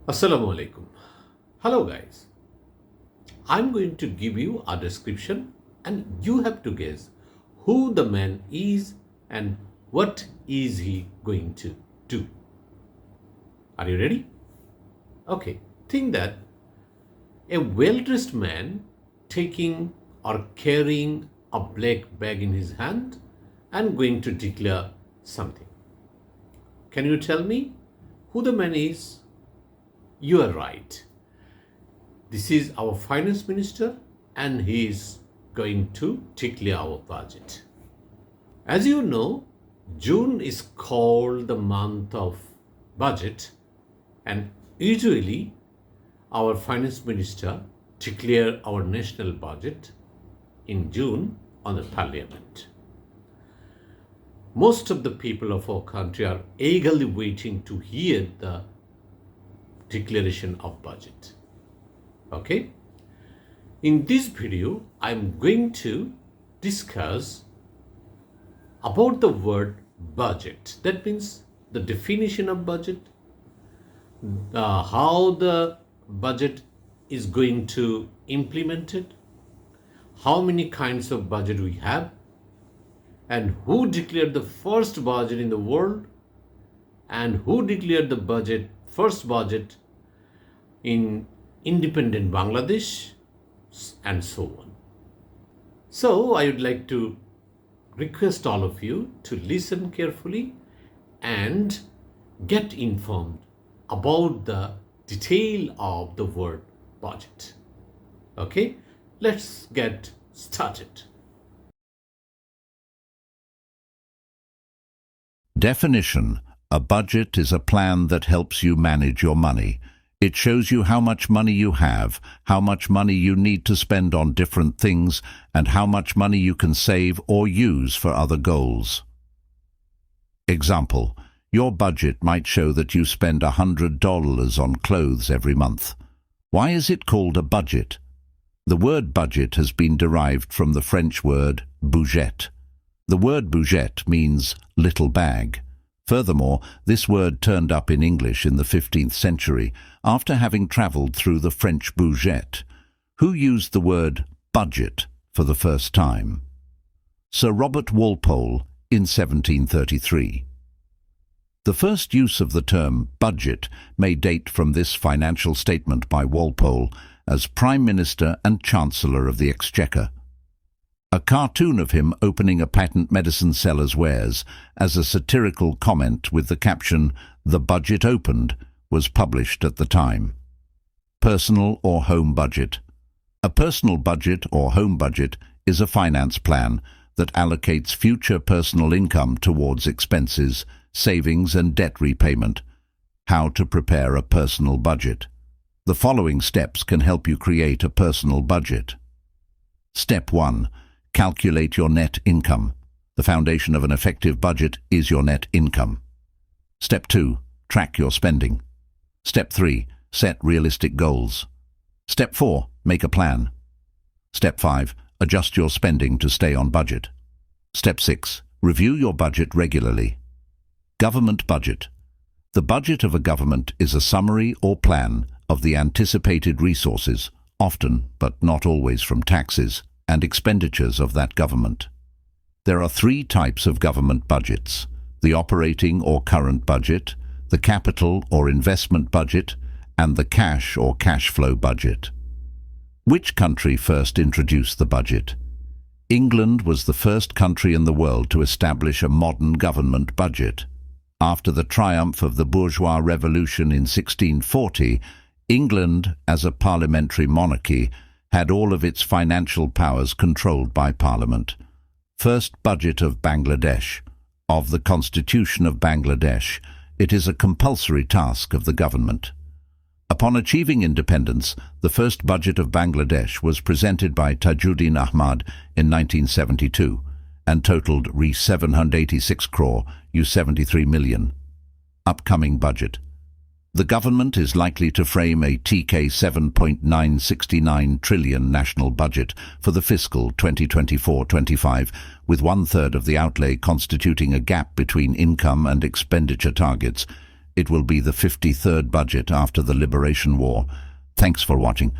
Assalamu alaikum. Hello, guys. I'm going to give you a description, and you have to guess who the man is and what is he going to do. Are you ready? Okay. Think that a well-dressed man taking or carrying a black bag in his hand and going to declare something. Can you tell me who the man is? You are right. This is our finance minister and he is going to declare our budget. As you know, June is called the month of budget, and usually our finance minister declare our national budget in June on the parliament. Most of the people of our country are eagerly waiting to hear the declaration of budget. Okay? In this video, I'm going to discuss about the word budget. That means the definition of budget, how the budget is going to implement it, how many kinds of budget we have, and who declared the first budget in the world, and who declared the first budget in independent Bangladesh, and so on. So I would like to request all of you to listen carefully and get informed about the detail of the word budget. Okay, let's get started. Definition: a budget is a plan that helps you manage your money. It shows you how much money you have, how much money you need to spend on different things, and how much money you can save or use for other goals. Example: your budget might show that you spend $100 on clothes every month. Why is it called a budget? The word budget has been derived from the French word bougette. The word bougette means little bag. Furthermore, this word turned up in English in the 15th century after having travelled through the French Bougette. Who used the word budget for the first time? Sir Robert Walpole in 1733. The first use of the term budget may date from this financial statement by Walpole as Prime Minister and Chancellor of the Exchequer. A cartoon of him opening a patent medicine seller's wares as a satirical comment with the caption, "The budget opened," was published at the time. Personal or home budget. A personal budget or home budget is a finance plan that allocates future personal income towards expenses, savings and debt repayment. How to prepare a personal budget. The following steps can help you create a personal budget. Step 1. Calculate your net income. The foundation of an effective budget is your net income. Step 2. Track your spending. Step 3. Set realistic goals. Step 4. Make a plan. Step 5. Adjust your spending to stay on budget. Step 6. Review your budget regularly. Government budget. The budget of a government is a summary or plan of the anticipated resources, often, but not always from taxes, and expenditures of that government. There are 3 types of government budgets: the operating or current budget, the capital or investment budget, and the cash or cash flow budget. Which country first introduced the budget? England was the first country in the world to establish a modern government budget. After the triumph of the bourgeois revolution in 1640, England, as a parliamentary monarchy, had all of its financial powers controlled by Parliament. First budget of Bangladesh. Of the Constitution of Bangladesh, it is a compulsory task of the government. Upon achieving independence, the first budget of Bangladesh was presented by Tajuddin Ahmad in 1972 and totaled Rs 786 crore, $73 million. Upcoming budget. The government is likely to frame a TK 7.969 trillion national budget for the fiscal 2024-25, with 1/3 of the outlay constituting a gap between income and expenditure targets. it will be the 53rd budget after the Liberation War. Thanks for watching.